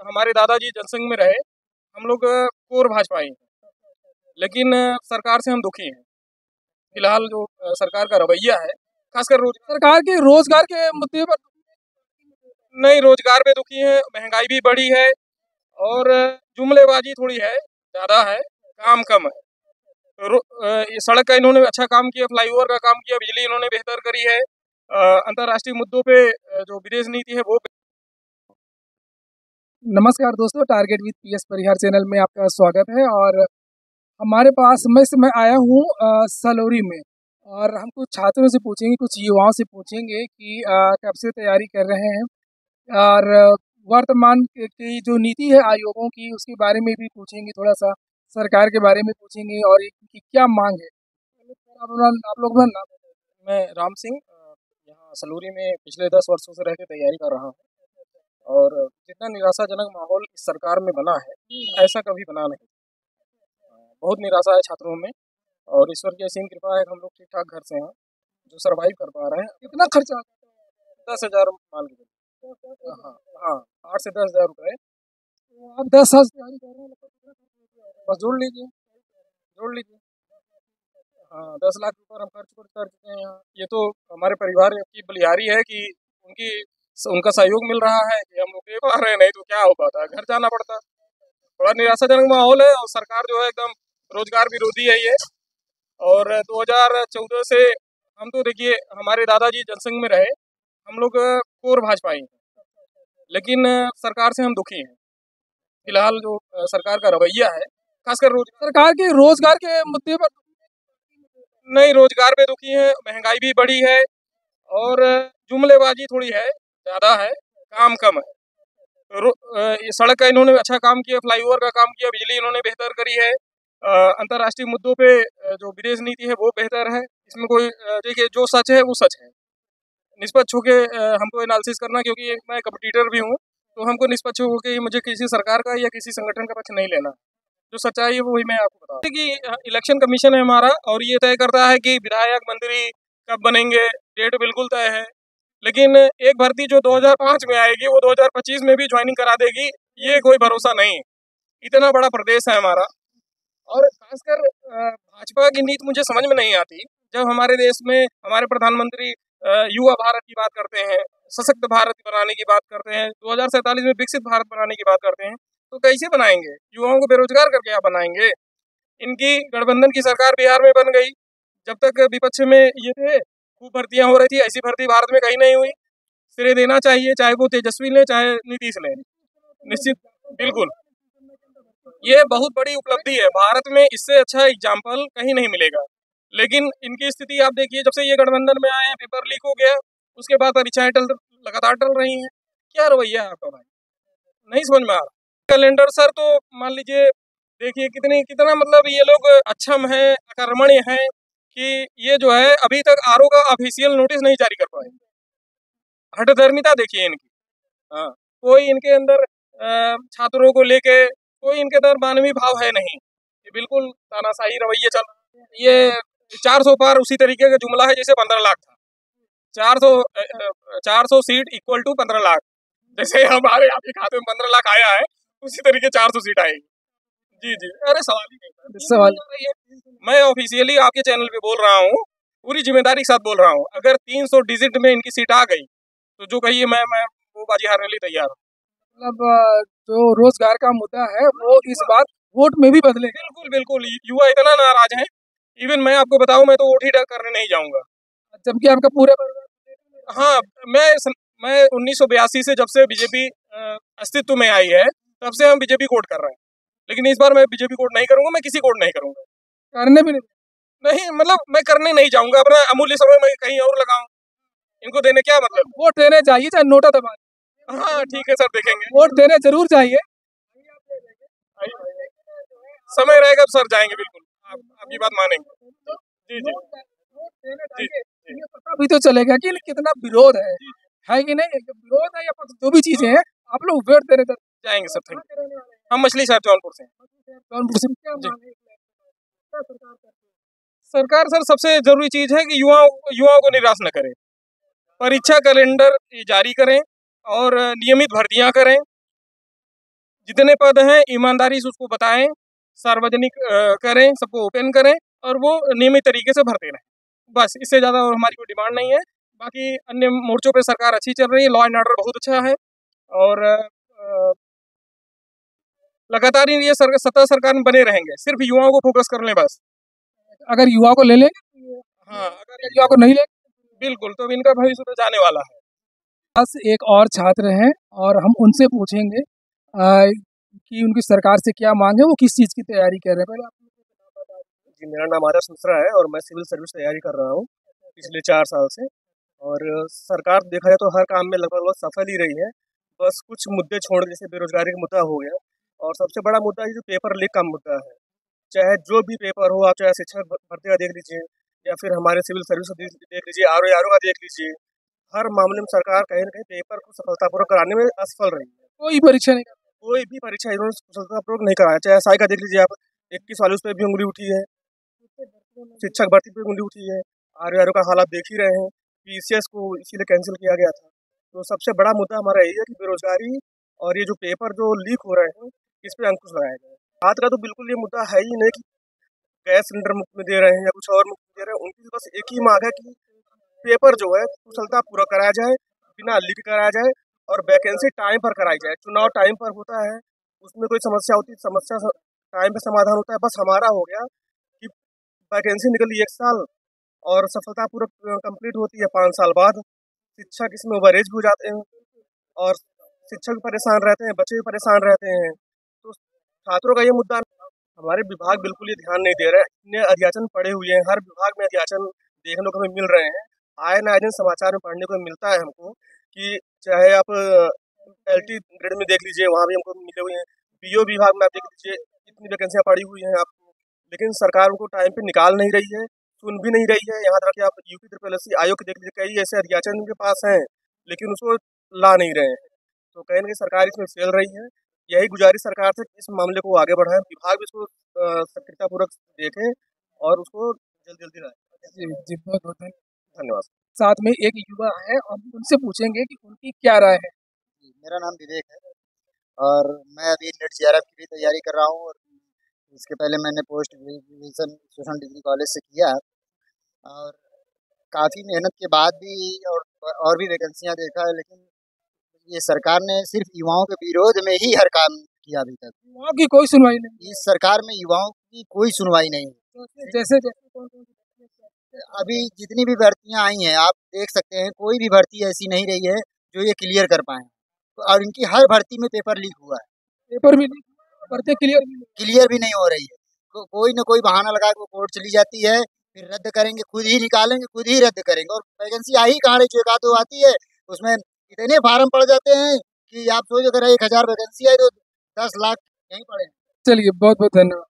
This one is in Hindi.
हमारे दादाजी जनसंघ में रहे, हम लोग कोर भाजपाई हैं, लेकिन सरकार से हम दुखी हैं। फिलहाल जो सरकार का रवैया है, खासकर सरकार के रोजगार के मुद्दे पर नहीं, रोजगार पे दुखी हैं, महंगाई भी बढ़ी है और जुमलेबाजी थोड़ी है, ज़्यादा है, काम कम है। ये सड़क का इन्होंने अच्छा काम किया, फ्लाईओवर का काम किया, बिजली इन्होंने बेहतर करी है। अंतर्राष्ट्रीय मुद्दों पे जो विदेश नीति है वो। नमस्कार दोस्तों, target with PS Parihar channel में आपका स्वागत है। और हमारे पास मैं इस समय आया हूँ सलोरी में, और हम कुछ छात्रों से पूछेंगे, कुछ युवाओं से पूछेंगे कि कब से तैयारी कर रहे हैं, और वर्तमान की जो नीति है आयोगों की उसके बारे में भी पूछेंगे, थोड़ा सा सरकार के बारे में पूछेंगे और इनकी क्या मांग है। आप लोग अपना नाम। मैं राम सिंह, यहाँ सलोरी में पिछले 10 वर्षों से रह के तैयारी कर रहा हूँ, और जितना निराशाजनक माहौल इस सरकार में बना है, ऐसा कभी बना नहीं। बहुत निराशा है छात्रों में, और ईश्वर की असीम कृपा है कि हम लोग ठीक ठाक घर से हैं, जो सरवाइव कर पा रहे हैं। कितना खर्चा? 10,000 मान लीजिए। हाँ हाँ, 8 से 10 हज़ार रुपये। आप 10 साल से तैयारी कर रहे हैं, बस जोड़ लीजिए, जोड़ लीजिए। हाँ, 10 लाख ऊपर हम खर्च कर चुके हैं यहाँ। ये तो हमारे परिवार की बलिहारी है कि उनका सहयोग मिल रहा है कि हम लोग दे पा रहे हैं, नहीं तो क्या हो पाता, घर जाना पड़ता। बड़ा निराशाजनक माहौल है, और सरकार जो है एकदम रोजगार विरोधी है ये। और 2014 से हम तो देखिए, हमारे दादाजी जनसंघ में रहे, हम लोग कोर भाजपाई हैं, लेकिन सरकार से हम दुखी हैं। फिलहाल जो सरकार का रवैया है, खासकर सरकार के रोजगार के मुद्दे पर नहीं, रोजगार पे दुखी हैं, महंगाई भी बढ़ी है और जुमलेबाजी थोड़ी है, ज़्यादा है, काम कम है। ये सड़क का इन्होंने अच्छा काम किया, फ्लाईओवर का काम किया, बिजली इन्होंने बेहतर करी है। अंतर्राष्ट्रीय मुद्दों पे जो विदेश नीति है वो बेहतर है। इसमें कोई देखिए, जो सच है वो सच है। निष्पक्ष होके हमको एनालिसिस करना, क्योंकि मैं कम्पिटिटर भी हूँ, तो हमको निष्पक्ष होके मुझे किसी सरकार का या किसी संगठन का पक्ष नहीं लेना। जो सच्चाई है वही मैं आपको बता कि इलेक्शन कमीशन है हमारा, और ये तय करता है कि विधायक मंत्री कब बनेंगे, डेट बिल्कुल तय है। लेकिन एक भर्ती जो 2005 में आएगी वो 2025 में भी ज्वाइनिंग करा देगी, ये कोई भरोसा नहीं। इतना बड़ा प्रदेश है हमारा, और खासकर भाजपा की नीति मुझे समझ में नहीं आती। जब हमारे देश में हमारे प्रधानमंत्री युवा भारत की बात करते हैं, सशक्त भारत बनाने की बात करते हैं, 2047 में विकसित भारत बनाने की बात करते हैं, तो कैसे बनाएंगे? युवाओं को बेरोजगार करके क्या बनाएंगे? इनकी गठबंधन की सरकार बिहार में बन गई, जब तक विपक्ष में ये थे खूब भर्तियां हो रही थी, ऐसी भर्ती भारत में कहीं नहीं हुई। श्रेय देना चाहिए, चाहे वो तेजस्वी लें चाहे नीतीश लें, निश्चित, बिल्कुल। ये बहुत बड़ी उपलब्धि है, भारत में इससे अच्छा एग्जाम्पल कहीं नहीं मिलेगा। लेकिन इनकी स्थिति आप देखिए, जब से ये गठबंधन में आए हैं, पेपर लीक हो गया, उसके बाद परीक्षाएं लगातार टल रही हैं। क्या रवैया है आपका भाई? नहीं समझ में आ रहा। कैलेंडर सर तो मान लीजिए, देखिए कितना मतलब ये लोग अक्षम है, अकर्मण्य है कि ये जो है अभी तक आरओ का ऑफिशियल नोटिस नहीं जारी कर पाए। हठधर्मिता देखिए इनकी। हाँ, कोई इनके अंदर छात्रों को लेके कोई इनके अंदर मानवीय भाव है नहीं, ये बिल्कुल तानाशाही रवैये चल रहा है। ये 400 पार उसी तरीके का जुमला है जैसे 15 लाख था। 400 400 सीट इक्वल टू 15 लाख, जैसे हमारे आपके खाते में 15 लाख आया है, उसी तरीके 400 सीट आएगी। जी जी, अरे सवाल ही नहीं था, सवाल नहीं है। मैं ऑफिशियली आपके चैनल पे बोल रहा हूँ, पूरी जिम्मेदारी के साथ बोल रहा हूँ, अगर 300 डिजिट में इनकी सीट आ गई तो जो कहिए मैं वो बाजी हारने के लिए तैयार हूँ। मतलब जो रोजगार का मुद्दा है वो इस बार वोट में भी बदले। बिल्कुल बिल्कुल, युवा इतना नाराज है, इवन मैं आपको बताऊं, मैं तो वोट ही करने नहीं जाऊंगा, जबकि आपका पूरा। हाँ, मैं 1982 से, जब से बीजेपी अस्तित्व में आई है, तब से हम बीजेपी कोट कर रहे हैं। लेकिन इस बार मैं बीजेपी कोट नहीं करूंगा, मैं किसी कोट नहीं करूंगा, करने भी नहीं, मतलब मैं करने नहीं जाऊंगा। अपना अमूल्य समय मैं कहीं और लगाऊं, इनको देने क्या मतलब? वोट देने चाहिए, चाहे नोटा दबा। हाँ ठीक है सर, देखेंगे, वोट देने जरूर चाहिए। समय रहेगा तो सर जाएंगे, बिल्कुल आपकी बात मानेंगे। जी जी जी जी, पता भी तो चलेगा कि कितना विरोध है कि नहीं। विरोध है या जो भी चीजें हैं, आप लोग वोट देने जाएंगे सर। Thank you. हम मछली शहर जौनपुर से। जी, सरकार सर सबसे जरूरी चीज है कि युवाओं को निराश न करे, परीक्षा कैलेंडर जारी करें और नियमित भर्तियां करें, जितने पद हैं ईमानदारी से उसको बताएं, सार्वजनिक करें, सबको ओपन करें और वो नियमित तरीके से भरते रहें। बस इससे ज़्यादा और हमारी कोई डिमांड नहीं है। बाकी अन्य मोर्चों पे सरकार अच्छी चल रही है, लॉ एंड ऑर्डर बहुत अच्छा है और लगातार ही ये सत्ता सरकार में बने रहेंगे, सिर्फ युवाओं को फोकस कर लें बस। अगर युवा को ले लेंगे, हाँ, अगर युवा को नहीं लेंगे, बिल्कुल तो इनका भविष्य तो जाने वाला है। बस एक और छात्र हैं और हम उनसे पूछेंगे कि उनकी सरकार से क्या मांग है, वो किस चीज़ की तैयारी कर रहे हैं। पहले आप जी, मेरा नाम आदर्श मिश्रा है और मैं सिविल सर्विस तैयारी कर रहा हूँ पिछले 4 साल से। और सरकार देखा जाए तो हर काम में लगभग सफल ही रही है। बस कुछ मुद्दे छोड़, जैसे बेरोजगारी का मुद्दा हो गया और सबसे बड़ा मुद्दा ये जो पेपर लीक का मुद्दा है। चाहे जो भी पेपर हो, आप चाहे शिक्षक भर्ती का देख लीजिए या फिर हमारे सिविल सर्विस का देख लीजिए, आरओ का देख लीजिए, हर मामले में सरकार कहीं न कहीं पेपर को सफलतापूर्वक कराने में असफल रही है। कोई परीक्षा नहीं कोई भी परीक्षा इन्होंने सफलतापूर्वक नहीं कराया। चाहे एसआई का देख लीजिए आप, 21 वाले उस पे भी उँगली उठी है, शिक्षक भर्ती पे उँगली उठी है, आरओ का हाल आप देख ही रहे हैं, पीसीएस को इसीलिए कैंसिल किया गया था। तो सबसे बड़ा मुद्दा हमारा यही है कि बेरोजगारी और ये जो पेपर जो लीक हो रहे हैं, इस पे अंकुश लगाया जाए। बात का तो बिल्कुल ये मुद्दा है ही नहीं कि गैस सिलेंडर मुफ्त में दे रहे हैं या कुछ और मुफ्त में दे रहे हैं। उनकी बस एक ही मांग है कि पेपर जो है कुशलतापूर्वक कराया जाए, बिना लीक कराया जाए और वैकेंसी टाइम पर कराई जाए। चुनाव टाइम पर होता है, उसमें कोई समस्या होती है, समस्या टाइम पे समाधान होता है। बस हमारा हो गया कि वैकेंसी निकली 1 साल और सफलतापूर्वक कंप्लीट होती है 5 साल बाद। शिक्षक इसमें ओवरेज भी हो जाते हैं और शिक्षक भी परेशान रहते हैं, बच्चे भी परेशान रहते हैं। तो छात्रों का ये मुद्दा, हमारे विभाग बिल्कुल ये ध्यान नहीं दे रहे हैं। इतने अध्याचन पड़े हुए हैं, हर विभाग में अध्याचन देखने को हमें मिल रहे हैं। आए ना आए दिन समाचार में पढ़ने को मिलता है हमको कि चाहे आप एलटी ग्रेड में देख लीजिए, वहाँ भी हमको मिले हुए हैं। बीओ विभाग में आप देख लीजिए, इतनी वैकेंसियाँ पड़ी हुई हैं आपको, लेकिन सरकार उनको टाइम पे निकाल नहीं रही है, सुन भी नहीं रही है। यहाँ तक कि आप यूपी ट्रिपल एससी आयोग के देख लीजिए, कई ऐसे अध्याचन उनके पास हैं, लेकिन उसको ला नहीं रहे हैं। तो कहीं न कहीं सरकार इसमें फेल रही है। यही गुजारिश सरकार से कि इस मामले को आगे बढ़ाएं, विभाग भी इसको सक्रियतापूर्वक देखें और उसको जल्दी-जल्दी लाएँ। जी, जी, बहुत-बहुत धन्यवाद। साथ में एक युवा है और उनसे पूछेंगे कि उनकी क्या राय है। मेरा नाम विवेक है और मैं अभी नेट जेआरएफ की भी तैयारी कर रहा हूँ और इसके पहले मैंने post graduation social degree college से किया और काफ़ी मेहनत के बाद भी और भी वैकेंसियाँ देखा है, लेकिन ये सरकार ने सिर्फ युवाओं के विरोध में ही हर काम किया अभी तक। युवाओं की कोई सुनवाई नहीं। इस सरकार में युवाओं की कोई सुनवाई नहीं है। जैसे अभी जितनी भी भर्तियां आई हैं आप देख सकते हैं, कोई भी भर्ती ऐसी नहीं रही है जो ये क्लियर कर पाए। तो और इनकी हर भर्ती में पेपर लीक हुआ है, पेपर भी भर्ती क्लियर भी नहीं हो रही है। कोई ना कोई बहाना लगा के कोर्ट चली जाती है, फिर रद्द करेंगे, खुद ही निकालेंगे, खुद ही रद्द करेंगे और वैकेंसी आ ही कहाँ रही, जो एक आध दो आती है उसमें इतने फार्म पड़ जाते हैं कि आप सोच, अगर 1000 वैकेंसी है तो 10 लाख यहीं पड़े। चलिए, बहुत बहुत धन्यवाद।